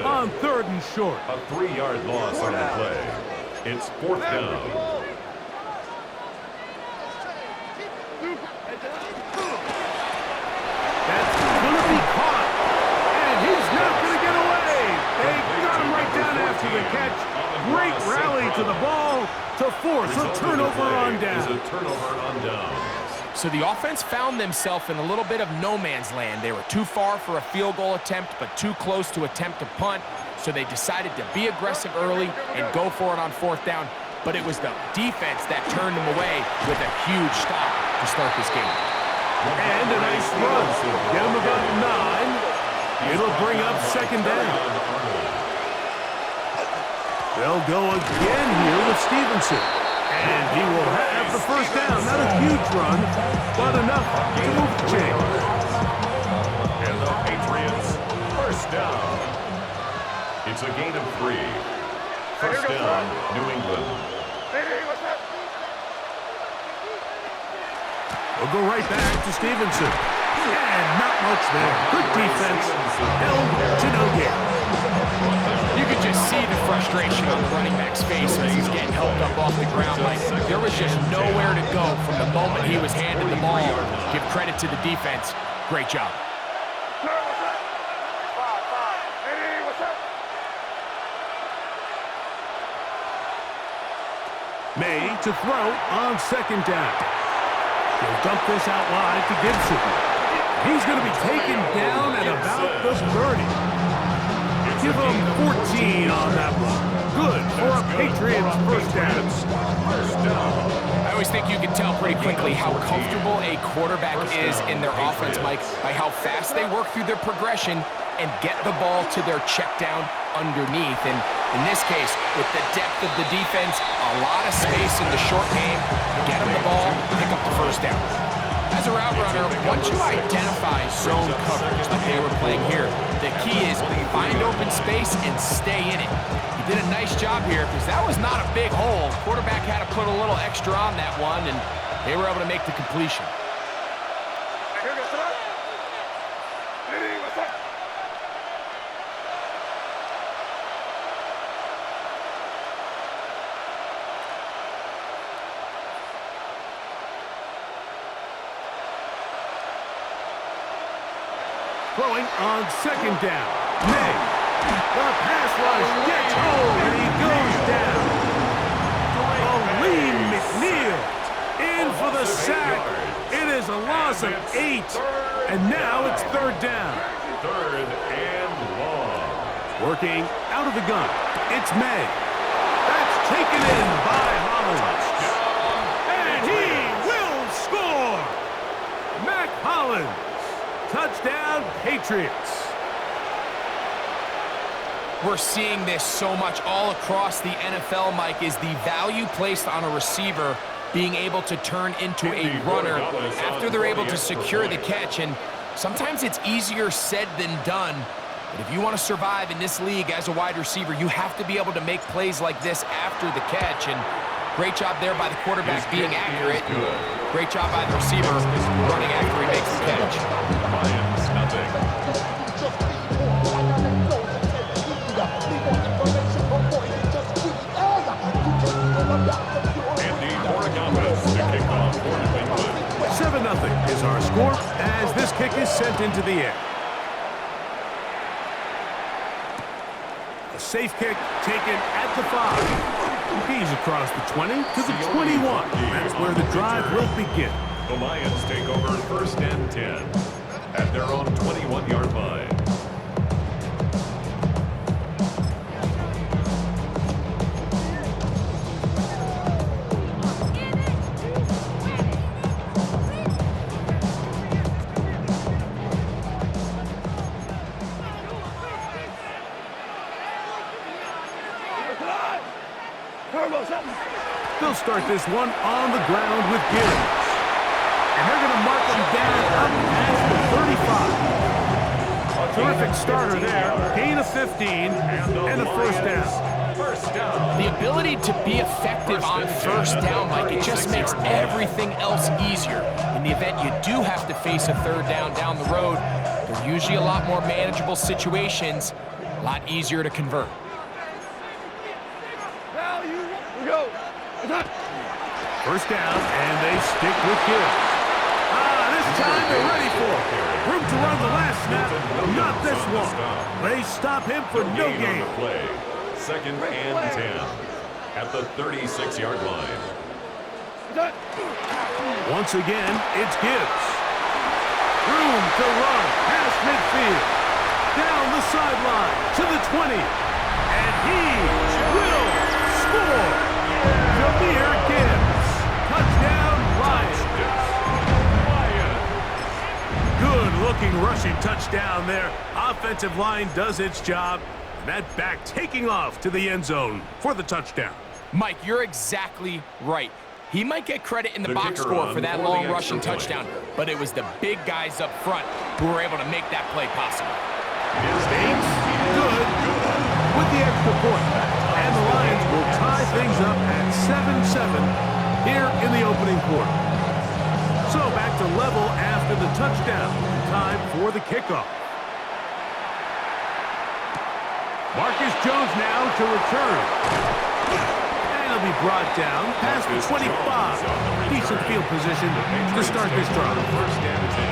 on 3rd and short. A 3-yard loss on the play. It's 4th down. That's going to be caught. And he's not going to get away. They got him right down after the catch. Great rally to the ball to force a turnover on down. So the offense found themselves in a little bit of no man's land. They were too far for a field goal attempt, but too close to attempt a punt. So they decided to be aggressive early and go for it on 4th down. But it was the defense that turned them away with a huge stop to start this game. And a nice run. Get him about 9. It'll bring up 2nd down. They'll go again here with Stevenson. And he will have the 1st down. Not a huge run, but enough to move the chains. And the Patriots, 1st down. It's a gain of 3. 1st down, New England. We'll go right back to Stevenson. And not much there. Good defense. Held to no gain. You could just see the frustration on the running back's face as he's getting helped up off the ground. Like, there was just nowhere to go from the moment he was handed the ball. Give credit to the defense. Great job. May to throw on 2nd down. He'll dump this out wide to Gibson. He's going to be taken down at about the 30. Give him 14 on that one. Good for a Patriots 1st down. I always think you can tell pretty quickly how comfortable a quarterback is in their offense, Mike, by how fast they work through their progression and get the ball to their check down underneath. And in this case, with the depth of the defense, a lot of space in the short game, get them the ball, pick up the 1st down. As a route runner, once you identify zone coverage like they were playing here, the key is find open space and stay in it. He did a nice job here because that was not a big hole. Quarterback had to put a little extra on that one, and they were able to make the completion. Throwing on 2nd down. May. The pass rush gets home and he goes down. Leem McNeil in for the sack. It is a loss of 8. And now it's 3rd down. 3rd and long. Working out of the gun. It's May. That's taken in by Hollins. And he will score. Mac Hollins. Touchdown, Patriots. We're seeing this so much all across the NFL, Mike, is the value placed on a receiver being able to turn into a runner after they're able to secure the catch. And sometimes it's easier said than done. But if you want to survive in this league as a wide receiver, you have to be able to make plays like this after the catch. And great job there by the quarterback being accurate. Great job by the receiver running after he makes the catch. Lions, nothing. And the Oregon to kick off for New England. 7-0 is our score as this kick is sent into the air. A safe kick taken at the 5. He's across the 20 to the 21. That's where the drive will begin. The Lions take over 1st and 10 at their own 21-yard line. They'll start this one on the ground with Gibbs. And they're going to mark him down up past the 35. Terrific starter there. Gain of 15 and a 1st down. The ability to be effective on 1st down, Mike, it just makes everything else easier. In the event you do have to face a 3rd down the road, they're usually a lot more manageable situations. A lot easier to convert. First down, and they stick with Gibbs. This time they're ready for it. Room to run the last snap, not this one. They stop him for no gain. Second and 10 at the 36-yard line. Once again, it's Gibbs. Room to run past midfield. Down the sideline to the 20. And he will score. Jameer Gibbs. Touchdown, Lions. Good-looking rushing touchdown there. Offensive line does its job. That back taking off to the end zone for the touchdown. Mike, you're exactly right. He might get credit in the box score for that long rushing touchdown, but it was the big guys up front who were able to make that play possible. States good with the extra point. And the Lions will tie things up at 7-7 here in the opening quarter. So back to level after the touchdown. Time for the kickoff. Marcus Jones now to return. And he'll be brought down past the 25. Decent field position to start this drive. First and 10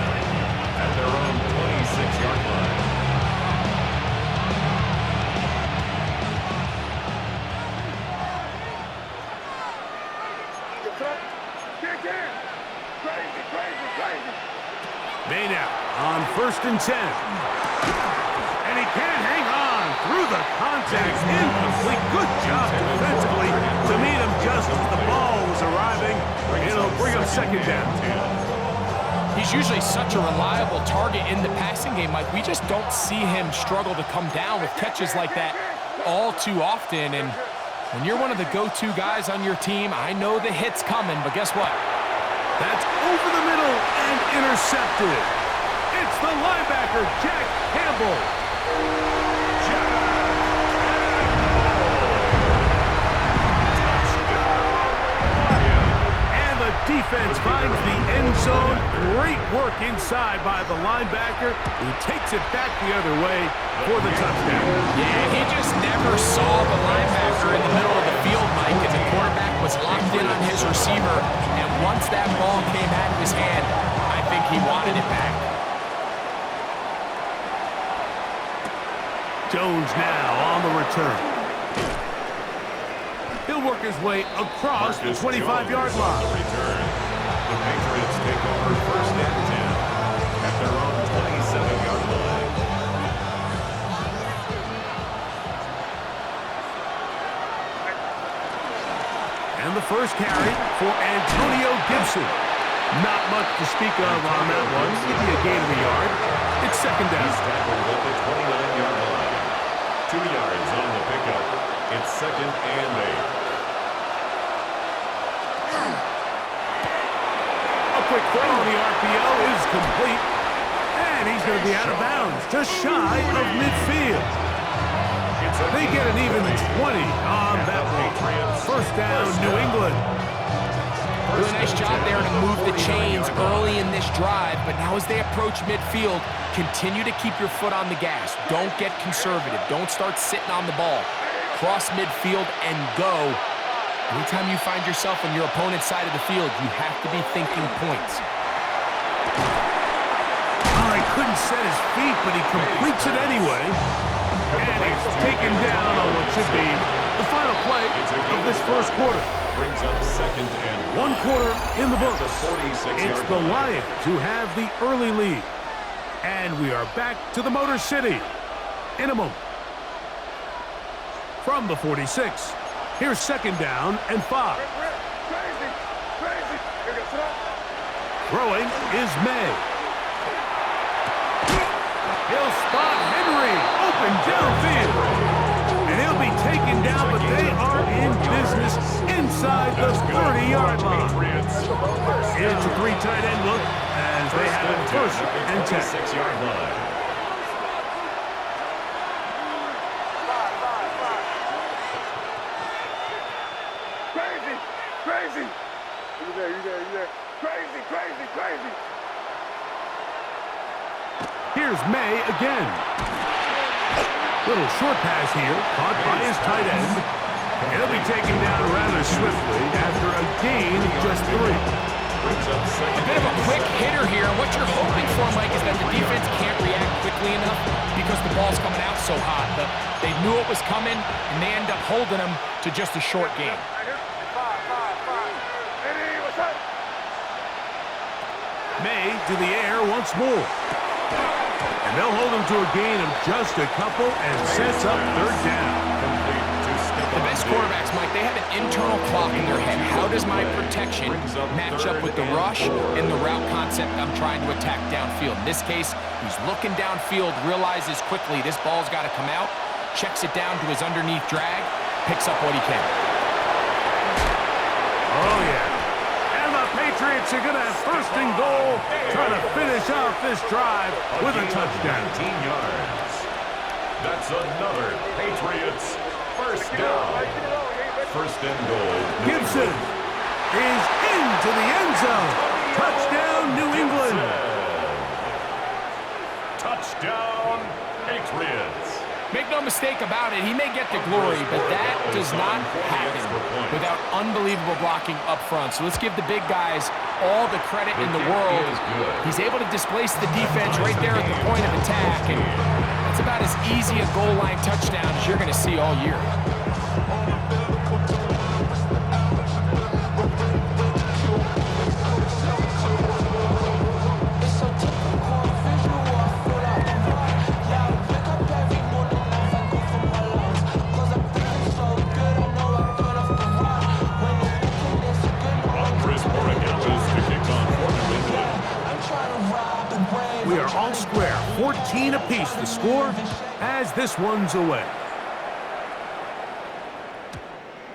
at their own 26-yard line. Maynard on first and 10. And he can't hang on through the contact. Incomplete. Good job defensively to meet him just as the ball was arriving. It'll bring him second down. He's usually such a reliable target in the passing game, Mike. We just don't see him struggle to come down with catches like that all too often. And when you're one of the go-to guys on your team, I know the hit's coming, but guess what? That's over the middle and intercepted. It's the linebacker, Jack Campbell. And the defense finds the end zone. Great work inside by the linebacker, who takes it back the other way for the touchdown. Yeah, he just never saw the linebacker in the middle of the field, Mike, and the quarterback was locked in on his receiver. And once that ball came out of his hand, I think he wanted it back. Jones now on the return. He'll work his way across the 25-yard line. The Patriots take over first and 10 at their own 27-yard line. And the first carry for Antonio Gibson. Not much to speak of on that one. Give me a gain of a yard. It's second down. He's tackled at the 29-yard line. 2 yards on the pickup. It's second and 8. A quick throw on the RPO is complete. And he's going to be out of bounds, just shy of midfield. They get an even 20 on that one. First down, New England. Do a nice job there to move the chains early in this drive, but now as they approach midfield, continue to keep your foot on the gas. Don't get conservative. Don't start sitting on the ball. Cross midfield and go. Anytime you find yourself on your opponent's side of the field, you have to be thinking points. Oh, he couldn't set his feet, but he completes it anyway. And he's taken down on what should be the final play of this first quarter. Brings up second and 1 quarter in the books. It's the line. Lions who have the early lead. And we are back to the Motor City in a moment. From the 46, here's second down and 5. Throwing is May. He'll spot Henry open downfield. And he'll be taken down, but they are in business inside the 30-yard line. It's a 3 tight end look as they have it first and 10. 6-yard line. Crazy. You there. Crazy. Here's May again. Little short pass here, caught by his tight end. He'll be taken down rather swiftly after a gain of just 3. A bit of a quick hitter here, and what you're hoping for, Mike, is that the defense can't react quickly enough because the ball's coming out so hot. But they knew it was coming, and they end up holding them to just a short game. May to the air once more. And they'll hold him to a gain of just a couple and sets up 3rd down. The best quarterbacks, Mike, they have an internal clock in their head. How does my protection match up with the rush and the route concept I'm trying to attack downfield? In this case, he's looking downfield, realizes quickly this ball's got to come out, checks it down to his underneath drag, picks up what he can. Oh, yeah. And the Patriots are going to have 1st and goal, trying to finish off this drive with a touchdown. 19 yards. That's another Patriots 1st down. 1st and goal. Gibson is into the end zone. Touchdown, New England. Touchdown, Patriots. Make no mistake about it, he may get the glory, but that does not happen without unbelievable blocking up front. So let's give the big guys all the credit in the world. He's able to displace the defense right there at the point of attack, and that's about as easy a goal line touchdown as you're going to see all year. We are all square, 14 apiece the score as this one's away.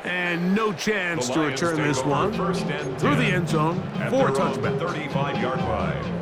And no chance to return this one through the end zone for a touchback. 35-yard line.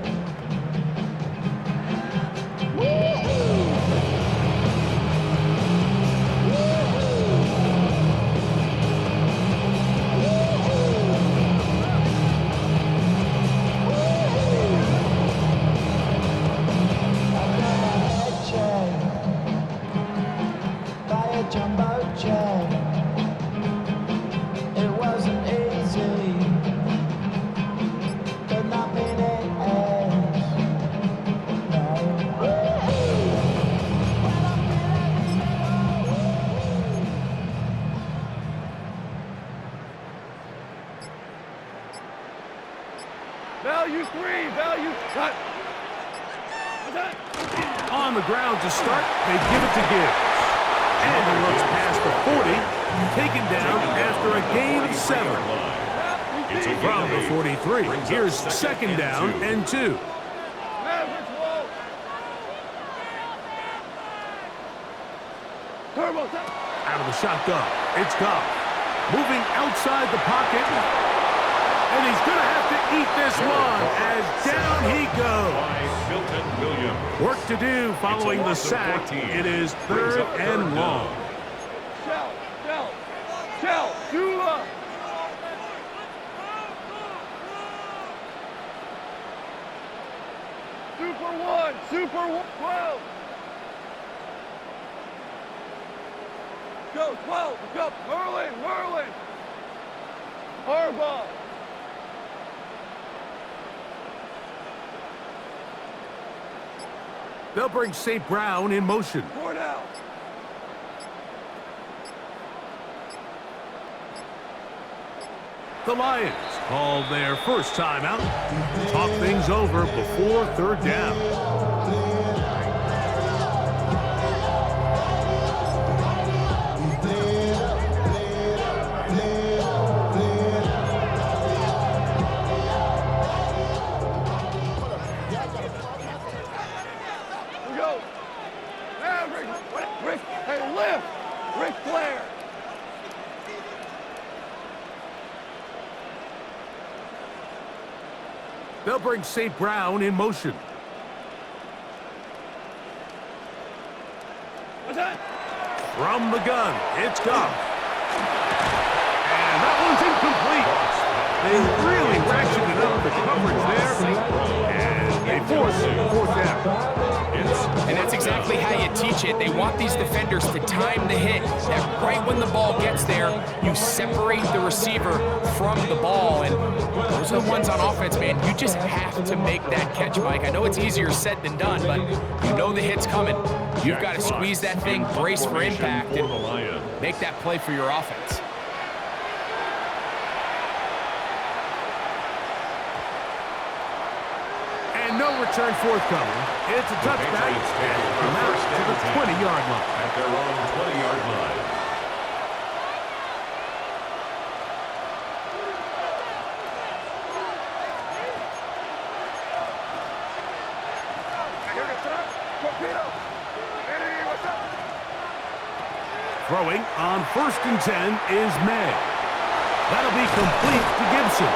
Value 3, value cut. On the ground to start, they give it to Gibbs. And he looks past the 40, taken down after a gain of 7. From the 43, here's 2nd down and 2. Out of the shotgun, it's Goff. Moving outside the pocket. And he's going to have to eat this one as down he goes. Work to do following the sack. It is 3rd and long. Shell, Dula. Super 12. Go, 12, go, Merlin. Harbaugh. They'll bring St. Brown in motion. Cornell. The Lions called their first timeout to talk things over before 3rd down. Ric Flair. They'll bring St. Brown in motion. What's that? From the gun, it's Goff. And that one's incomplete. They really ratcheted up the coverage there, and they force 4th down. It's And that's exactly how you teach it. They want these defenders to time the hit. That right when the ball gets there, you separate the receiver from the ball. And those are the ones on offense, man. You just have to make that catch, Mike. I know it's easier said than done, but you know the hit's coming. You've got to squeeze that thing, brace for impact, and make that play for your offense. And no return forthcoming. It's a touchback and come out to the 20-yard line. At their own 20-yard line. Throwing on 1st and 10 is May. That'll be complete to Gibson.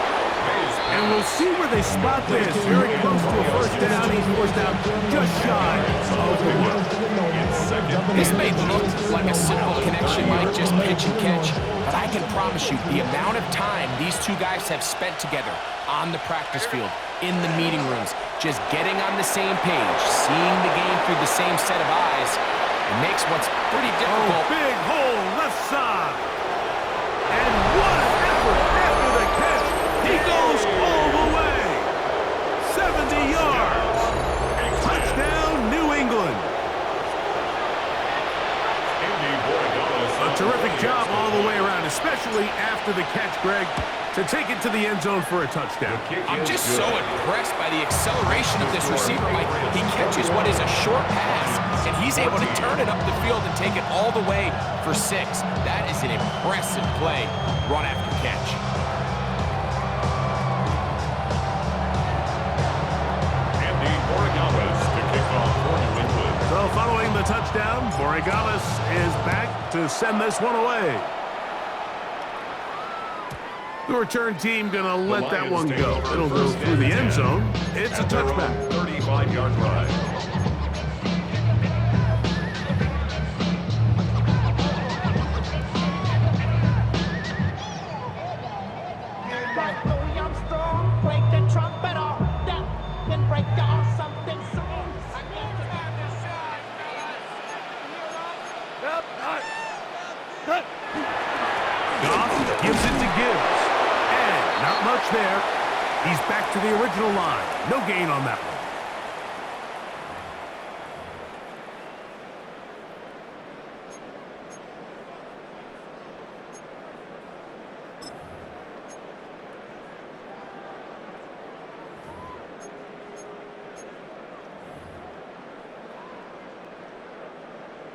And we'll see where they spot this. Very close to a 1st down. He's forced out just shy of the 1. This may look like a simple connection, Mike, just pitch and catch, but I can promise you the amount of time these two guys have spent together on the practice field, in the meeting rooms, just getting on the same page, seeing the game through the same set of eyes, it makes what's pretty difficult. Oh, big hole left side. And what an effort after the catch. He goes all the way. 70 yards. Touchdown, New England. A terrific job all the way around, especially after the catch, Greg, to take it to the end zone for a touchdown. I'm just so impressed by the acceleration of this receiver, Mike. He catches what is a short pass, and he's able to turn it up the field and take it all the way for 6. That is an impressive play, run after catch. So following the touchdown, Borregales is back to send this one away. The return team going to let that one go. It'll go through the end zone. It's a touchback. 35-yard ride. Goff gives it to Gibbs. And not much there. He's back to the original line. No gain on that one.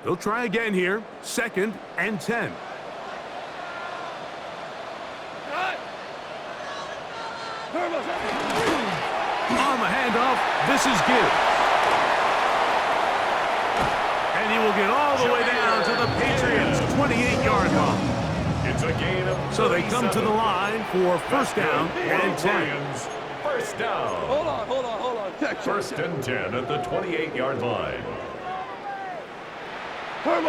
They'll try again here. 2nd and 10. On the handoff, this is Gibbs. And he will get all the way down to the Patriots' 28-yard line. It's a gain of So they come to the line for 1st down and 10. First down. Hold on. Check. 1st and 10 at the 28-yard line. A run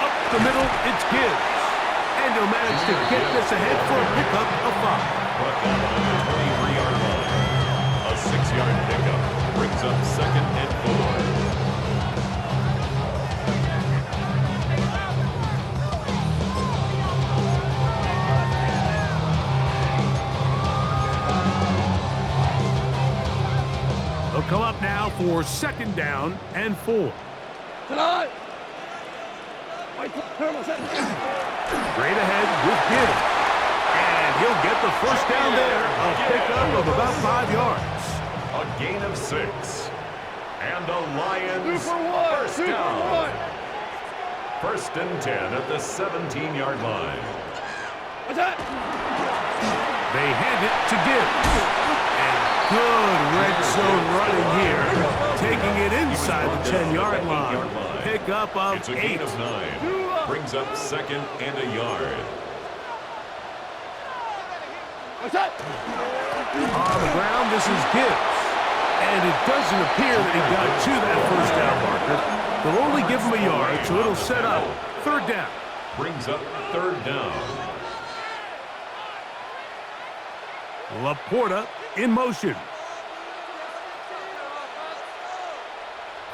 up the middle, it's Gibbs. And he'll manage to get this ahead for a pickup of 5. Brought down on the 23-yard line. A 6-yard pickup brings up 2nd and 4. They'll come up now for 2nd down and 4. Tonight. Straight ahead with Gibbs. And he'll get the 1st down there. A pickup of about 5 yards. A gain of 6. And the Lions 1st down. 1st and 10 at the 17-yard line. They hand it to Gibbs. And good red zone running here. Taking it inside the 10-yard line. Pickup of It's a 8. gain of 9. Brings up 2nd and a yard. On the ground, this is Gibbs. And it doesn't appear that he got to that 1st down marker. They'll only give him a yard, so it'll set up 3rd down. Brings up 3rd down. Laporta in motion.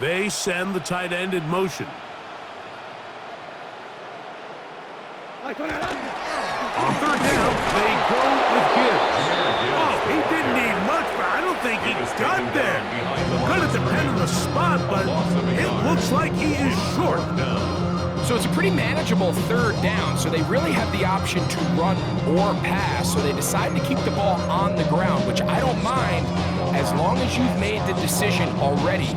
They send the tight end in motion. On third down, they go with Gibbs. Oh, he didn't need much, but I don't think he got there. Could have depended on the spot, but it looks like he is short. So it's a pretty manageable third down, so they really have the option to run or pass, so they decide to keep the ball on the ground, which I don't mind as long as you've made the decision already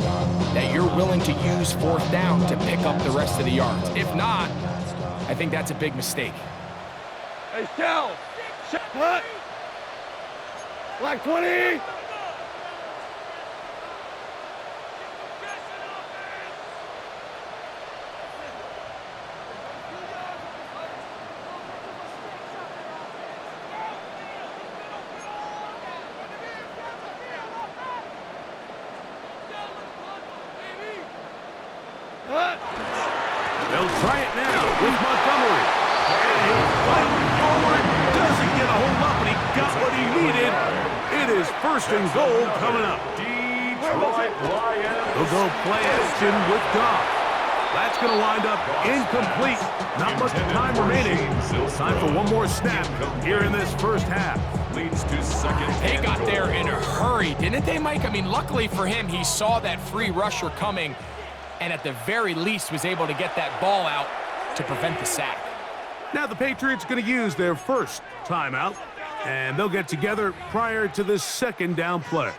that you're willing to use fourth down to pick up the rest of the yards. If not, I think that's a big mistake. Hey, Shell! What? Black 20! They'll try it now with Montgomery. And he'll fight forward. Doesn't get a whole lot, but he got what he needed. It is first and goal coming up. Detroit Lions. They'll go play action with Goff. That's going to wind up incomplete. Not much time remaining. Time for one more snap here in this first half. Leads to second. They got there in a hurry, didn't they, Mike? I mean, luckily for him, he saw that free rusher coming and at the very least was able to get that ball out to prevent the sack. Now the Patriots going to use their first timeout, and they'll get together prior to this second down play.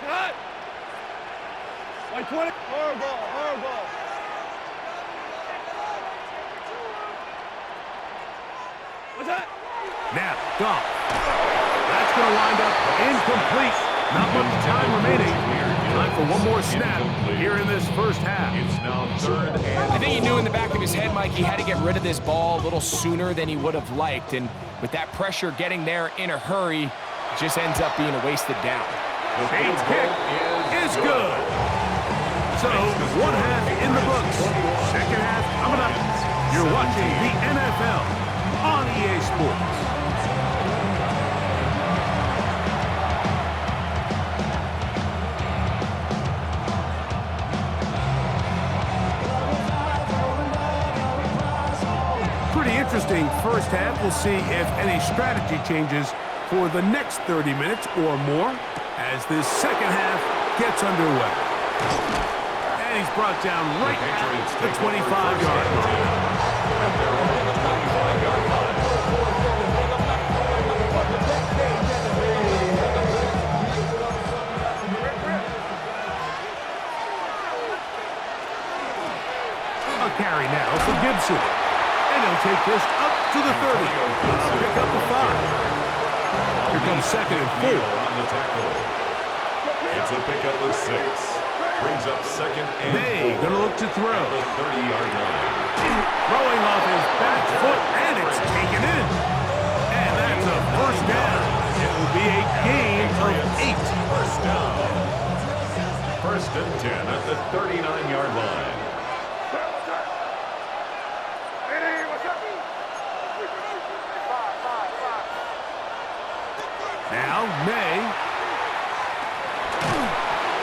Cut! Like 20. Horrible. What's that? Now, Goff. That's going to wind up incomplete. Not much time remaining. Time for one more snap here in this first half. It's now third and I think he knew in the back of his head, Mike, he had to get rid of this ball a little sooner than he would have liked. And with that pressure getting there in a hurry, it just ends up being a wasted down. the Bates field kick goal is good. So, one half in the books. Second half coming up. You're watching the NFL on EA Sports. Pretty interesting first half. We'll see if any strategy changes for the next 30 minutes or more as this second half gets underway. And he's brought down right at the 25-yard line. A carry now for Gibson. And he'll take this up to the 30. Pick up the 5. Here comes second and 4. on the tackle. It's a pickup of 6. Brings up second and May 4. gonna look to throw. At the 30-yard line. Throwing off his back foot, and it's taken in. And that's a first down. It will be a gain of 8. First down. First and 10 at the 39-yard line. Now, May.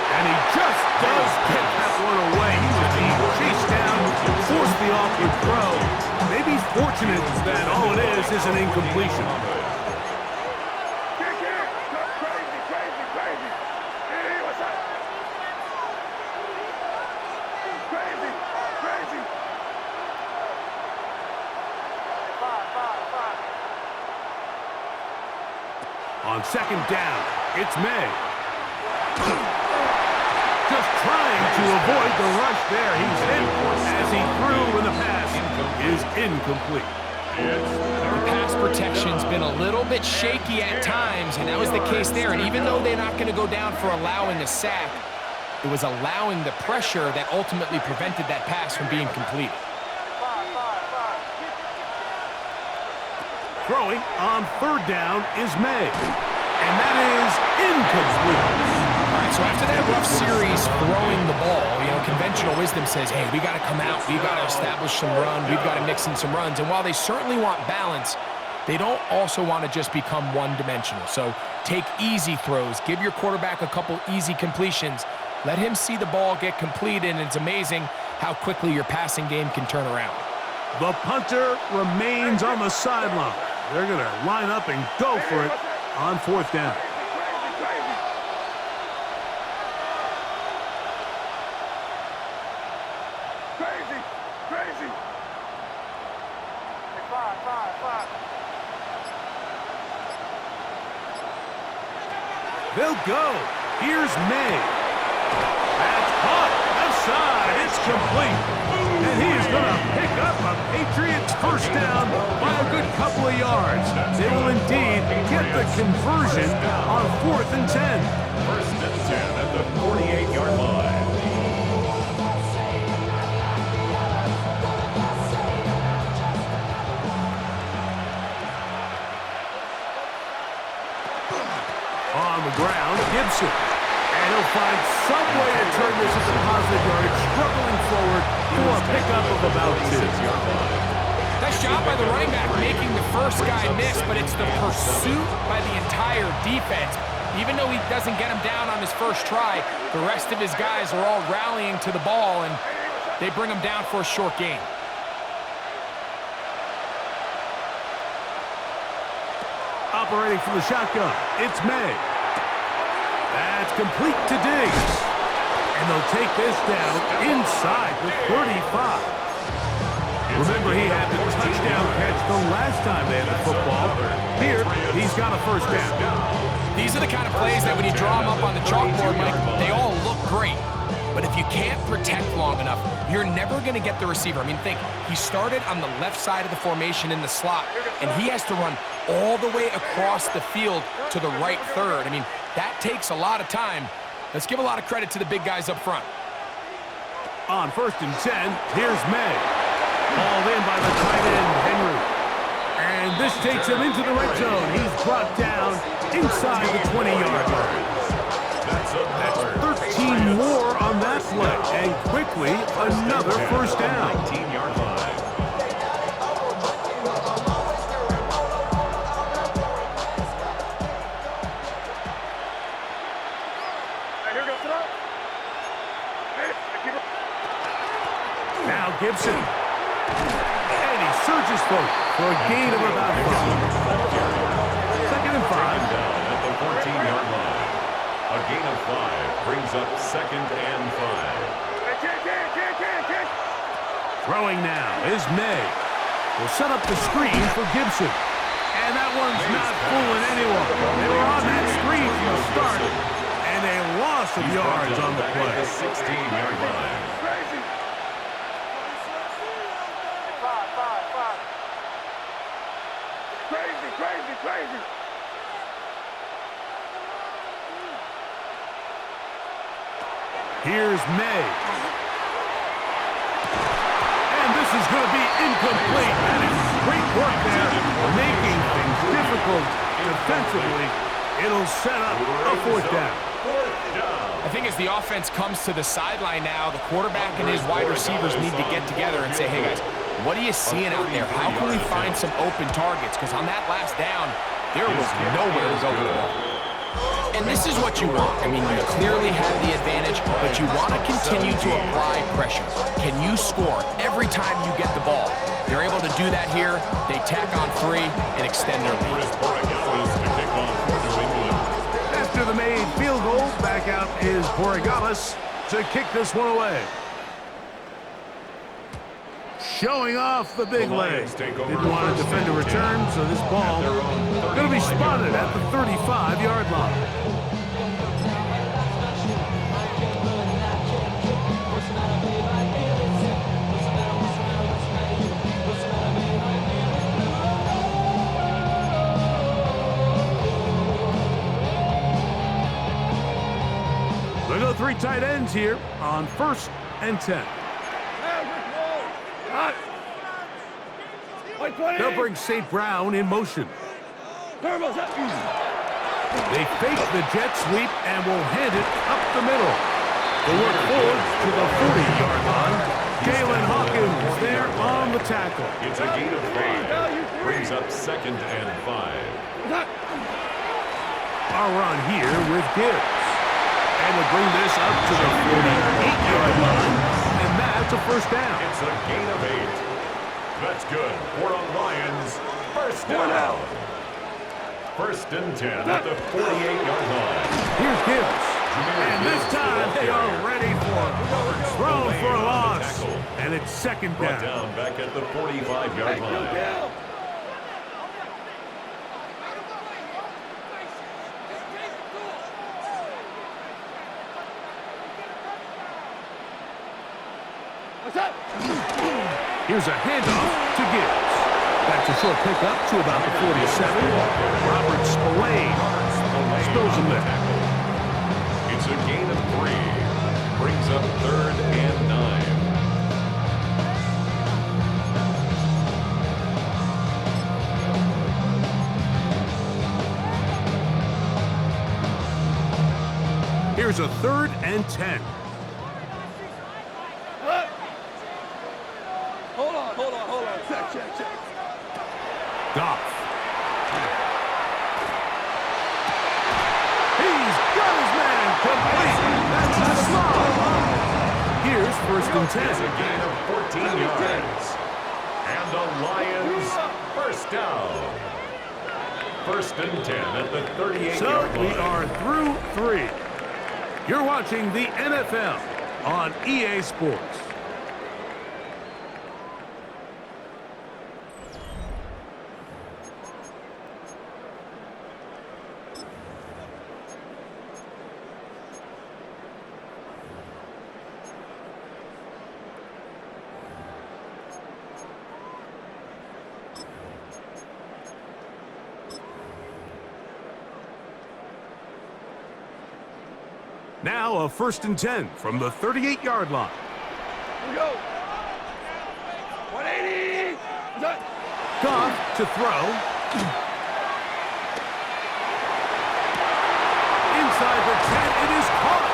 And he just does get that one away. He was being chased down, forced the awkward throw. Maybe fortunate that all it is an incompletion. On second down, it's May. Just trying to avoid the rush there. He's in as he threw when the pass is incomplete. The pass protection's been a little bit shaky at times, and that was the case there. And even though they're not going to go down for allowing a sack, it was allowing the pressure that ultimately prevented that pass from being completed. Throwing on third down is May. And that is incomplete. All right, so after that rough series throwing the ball, conventional wisdom says, hey, we got to come out, we got to establish some run, we've got to mix in some runs. And while they certainly want balance, they don't also want to just become one-dimensional. So take easy throws. Give your quarterback a couple easy completions. Let him see the ball get completed, and it's amazing how quickly your passing game can turn around. The punter remains on the sideline. They're going to line up and go for it on 4th down. They'll go. Here's May. That's caught. Left side. It's complete. And he is going to pick up a Patriots first down by a good couple of yards. They will indeed get the conversion on 4th and 10. 1st and 10 at the 48-yard line. On the ground, Gibson. And he'll find some way to turn this into positive yardage, struggling forward for a pickup of about 2. Nice job by the running back making the first guy miss, but it's the pursuit by the entire defense. Even though he doesn't get him down on his first try, the rest of his guys are all rallying to the ball, and they bring him down for a short gain. Operating from the shotgun, it's May. That's complete to Diggs. And they'll take this down inside the 35. Remember, he had the touchdown catch the last time they had the football. Here, he's got a first down. These are the kind of plays that when you draw them up on the chalkboard, Mike, they all look great. But if you can't protect long enough, you're never going to get the receiver. I mean, think, he started on the left side of the formation in the slot, and he has to run all the way across the field to the right third. I mean, that takes a lot of time. Let's give a lot of credit to the big guys up front. On 1st and 10, here's May. Hauled in by the tight end, Henry. And this takes him into the red zone. He's brought down inside the 20-yard line. That's 13 more on that play. And quickly, another first down. 19-yard line. Now Gibson. And he surges forward for a gain of about 5. 2nd and 5. Down at the 14-yard line. A gain of 5 brings up 2nd and 5. Throwing now is May. Will set up the screen for Gibson. And that one's not fooling anyone. They were on that screen from the start. And a loss of yards on the play. The 16-yard line. Crazy. Here's May. And this is going to be incomplete. That is great work there, making things difficult defensively. It'll set up a 4th down. I think as the offense comes to the sideline now, the quarterback and his wide receivers need to get together and say, hey guys, what are you seeing out there? How can we find some open targets? Because on that last down, there was nowhere to go with the ball. And this is what you want. I mean, you clearly have the advantage, but you want to continue to apply pressure. Can you score every time you get the ball? They're able to do that here. They tack on 3 and extend their lead. After the made field goal, back out is Borregales to kick this one away. Showing off the big leg. Didn't want to defend a return, so this ball going to be spotted at the 35-yard line. We'll go 3 tight ends here on 1st and 10. They'll bring St. Brown in motion. They fake the jet sweep and will hand it up the middle. They work forward to the 40-yard line. Jalen Hawkins there on the tackle. It's a gain of 5. brings up 2nd and 5. Our run here with Gibbs. And we'll bring this up to the 48-yard line, and that's a first down. It's a gain of 8. That's good for a Lions first down. 1st and 10 at the 48-yard line. Here's Gibbs. And this time they are ready for it. Thrown for a loss. And it's 2nd Brought down. down back at the 45-yard line. Here's a handoff to Gibbs. That's a short pickup to about the 47. Robert Spillane spills him there. It's a gain of 3. Brings up 3rd and 9. Here's a 3rd and 10. Hold on. Check. Goff. He's got his man complete. That's a small. Here's 1st and 10. It's a gain of 14 yards. And the Lions first down. 1st and 10 at the 38-yard line. So we are through 3. You're watching the NFL on EA Sports. Now a 1st and 10 from the 38-yard line. Here we go. 180. Goff to throw. Inside the 10, it is caught.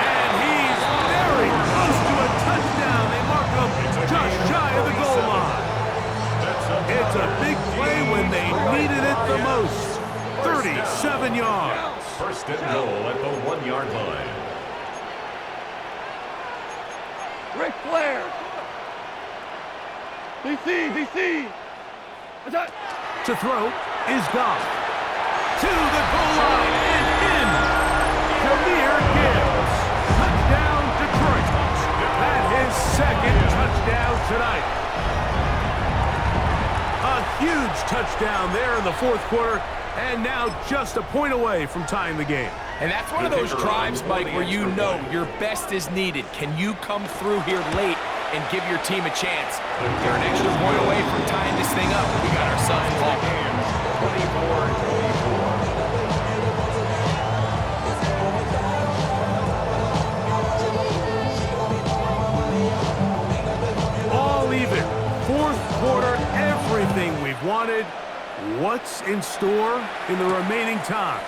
And he's very close to a touchdown. They mark him just shy of the goal line. It's a big play when they needed it the most. 37 yards. 1st and goal at the 1-yard line. Ric Flair. DC. To throw is Goff. To the goal line and in. Jameer Gibbs. Touchdown Detroit. And his 2nd touchdown tonight. A huge touchdown there in the 4th quarter. And now just a point away from tying the game. And that's one of those drives, Mike, where you know your best is needed. Can you come through here late and give your team a chance? They're an extra point away from tying this thing up. We got ourselves a ball game. 24-24. All even. 4th quarter, everything we've wanted. What's in store in the remaining time?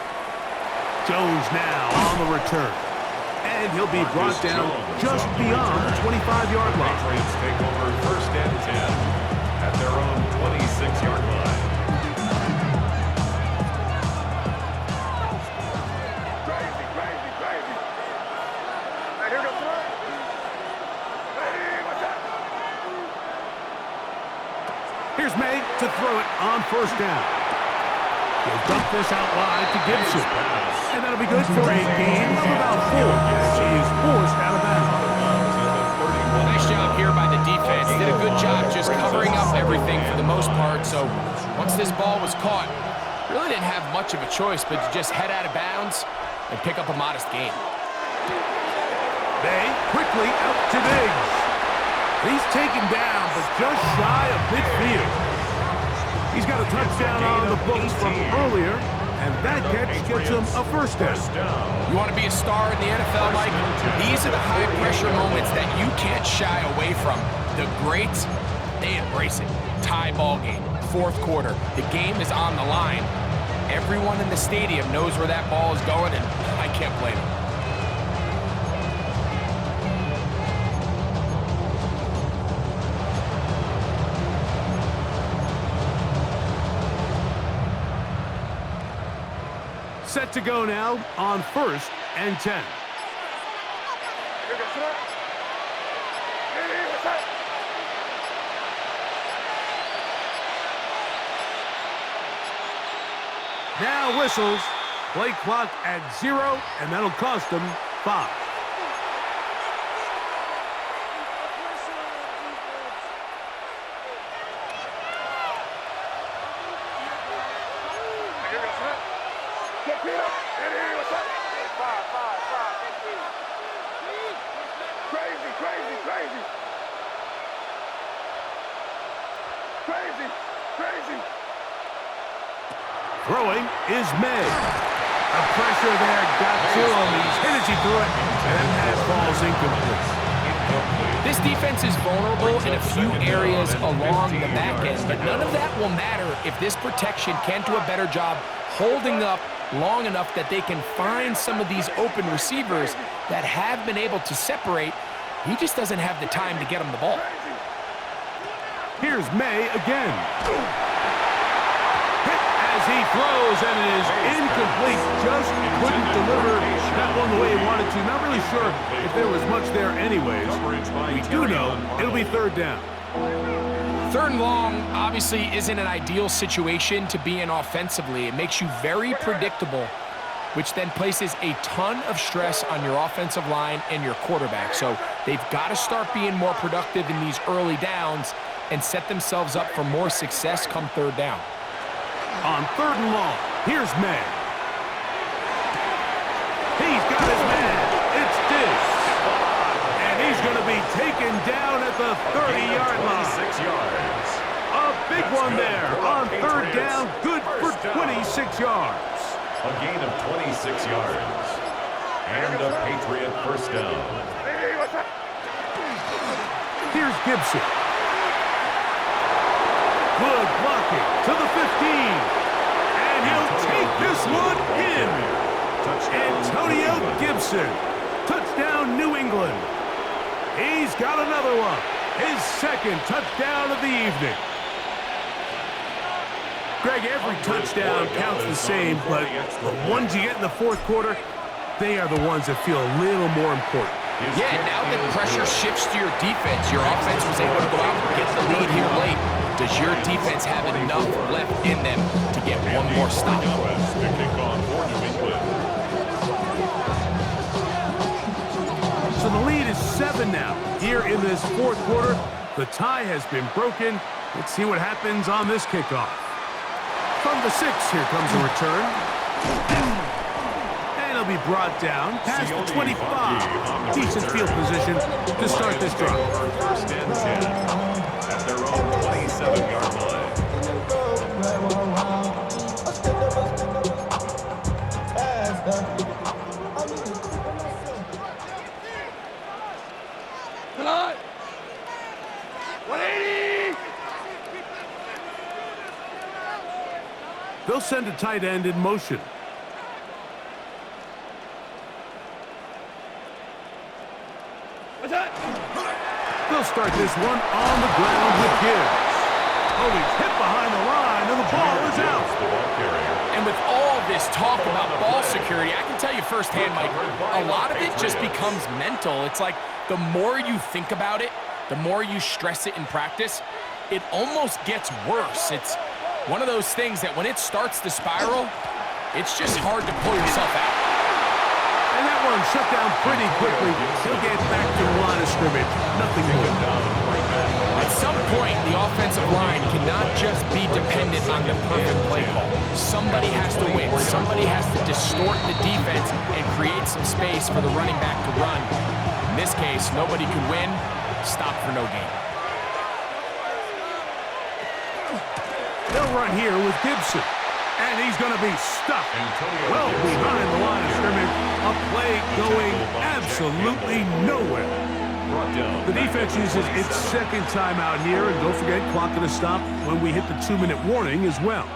Jones now on the return. And he'll be brought down just beyond the 25-yard line. Patriots take over 1st and 10 at their own 26-yard line. Crazy. Hey, here goes throw. Hey, what's that? Here's May to throw it on 1st down. He'll dump this out wide to Gibson. And that'll be good for a gain of about 4. She is forced out of bounds. Nice job here by the defense. Did a good job just covering up everything for the most part. So once this ball was caught, really didn't have much of a choice but to just head out of bounds and pick up a modest gain. May quickly out to Diggs. He's taken down, but just shy of midfield. He's got a touchdown on the books from earlier, and that catch gets him a 1st down. You want to be a star in the NFL, Mike? These are the high-pressure moments that you can't shy away from. The greats, they embrace it. Tie ball game, 4th quarter. The game is on the line. Everyone in the stadium knows where that ball is going, and I can't blame them. Set to go now on 1st and 10. Now whistles. Play clock at 0, and that'll cost them 5. Throwing is May. The pressure there got to him. He's hit as he threw it, and that pass falls incomplete. This defense is vulnerable in a few areas along the back end, but none of that will matter if this protection can't do a better job holding up long enough that they can find some of these open receivers that have been able to separate. He just doesn't have the time to get them the ball. Here's May again. As he throws, and it is incomplete. Just couldn't deliver that one the way he wanted to. Not really sure if there was much there anyways. We do know it'll be 3rd down. 3rd and long obviously isn't an ideal situation to be in offensively. It makes you very predictable, which then places a ton of stress on your offensive line and your quarterback. So they've got to start being more productive in these early downs and set themselves up for more success come 3rd down. On 3rd and long, here's May. He's got his man. It's Dish. And he's going to be taken down at the 30-yard line. 26 yards. A big one there on 3rd down. Good for 26 yards. A gain of 26 yards. And a Patriot 1st down. Here's Gibson. Good blocking to the 15. And he'll take this one in. Antonio Gibson. Touchdown, New England. He's got another one. His 2nd touchdown of the evening. Greg, every touchdown counts the same, but the ones you get in the 4th quarter, they are the ones that feel a little more important. Yeah, now that pressure shifts to your defense, your offense was able to go out and get the lead here late. Does your defense have enough left in them to get one more stop? So the lead is 7 now. Here in this 4th quarter, the tie has been broken. Let's see what happens on this kickoff. From the 6, here comes a return. And he'll be brought down past the 25. Decent field position to start this drive. 1st and 10 at their own 27-yard line. Come on! 180! They'll send a tight end in motion. What's that? They'll start this one on the ground with Gibbs. Oh, he's hit behind the line, and the ball is out. The ball carrier. And with all this talk about ball security, I can tell you firsthand, Mike, a lot of it just becomes mental. It's like the more you think about it, the more you stress it in practice, it almost gets worse. It's one of those things that when it starts to spiral, it's just hard to pull yourself out. And that one shut down pretty quickly. He'll get back to the line of scrimmage. Nothing more. At some point, the offensive line cannot just be dependent on the perfect play call. Somebody has to win. Somebody has to distort the defense and create some space for the running back to run. In this case, nobody could win. Stop for no gain. They'll run here with Gibson. And he's going to be stuck well behind the line of scrimmage. A play going absolutely nowhere. The defense uses its 2nd timeout here. And don't forget, clock going to stop when we hit the 2-minute warning as well.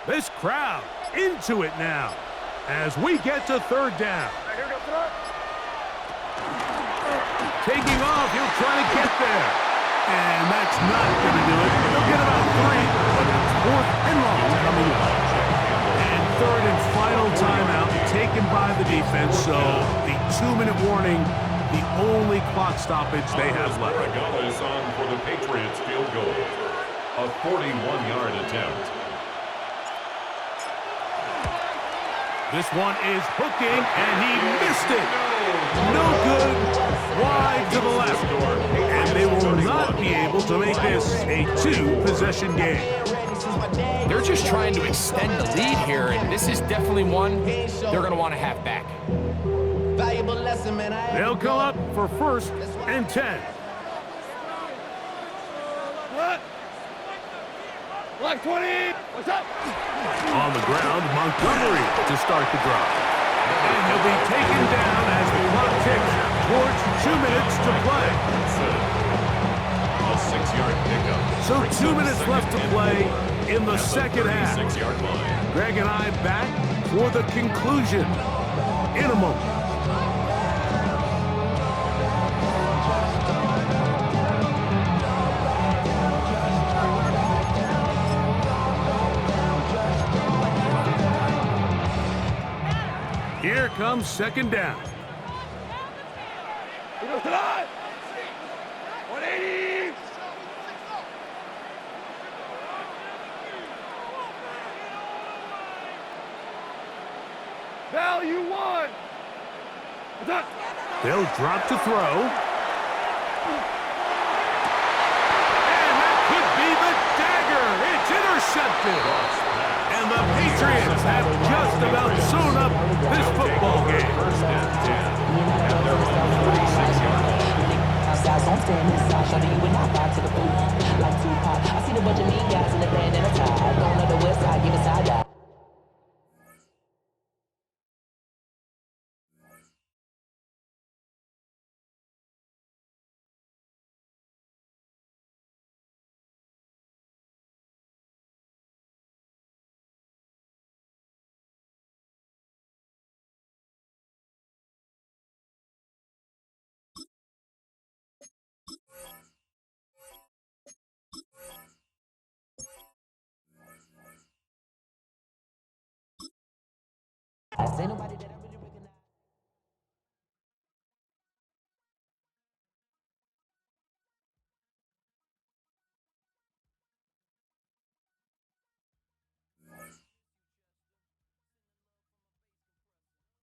This crowd into it now as we get to third down. Right here, go throw. Taking off, he'll try to get there. And that's not going to do it. They'll get about 3, but it's 4th and long coming up. And third and final timeout taken by the defense, so the 2-minute warning, the only clock stoppage they have left. Is on for the Patriots field goal. A 41-yard attempt. This one is hooking, and he missed it. No good. Wide to the left. And they will not be able to make this a 2-possession game. They're just trying to extend the lead here, and this is definitely one they're going to want to have back. They'll come up for 1st and 10. What? Black 20. What's up? On the ground, Montgomery to start the drive. And he'll be taken down as the clock ticks towards 2 minutes to play. A 6-yard pickup. So 2 minutes left to play in the second half. 6-yard line. Greg and I back for the conclusion in a moment. Here comes second down. He goes to the 180. Value 1. What's up? They'll drop to throw. And that could be the dagger. It's intercepted. And the Patriots have just about sewn up this football game. 1st and 10. And they're on the 46-yard line. Outside, so I'm standing inside, shorty, you and I fly to the pool. Like Tupac, I see the bunch of mean guys in the band and a tie. Going to the west side, give it side eye.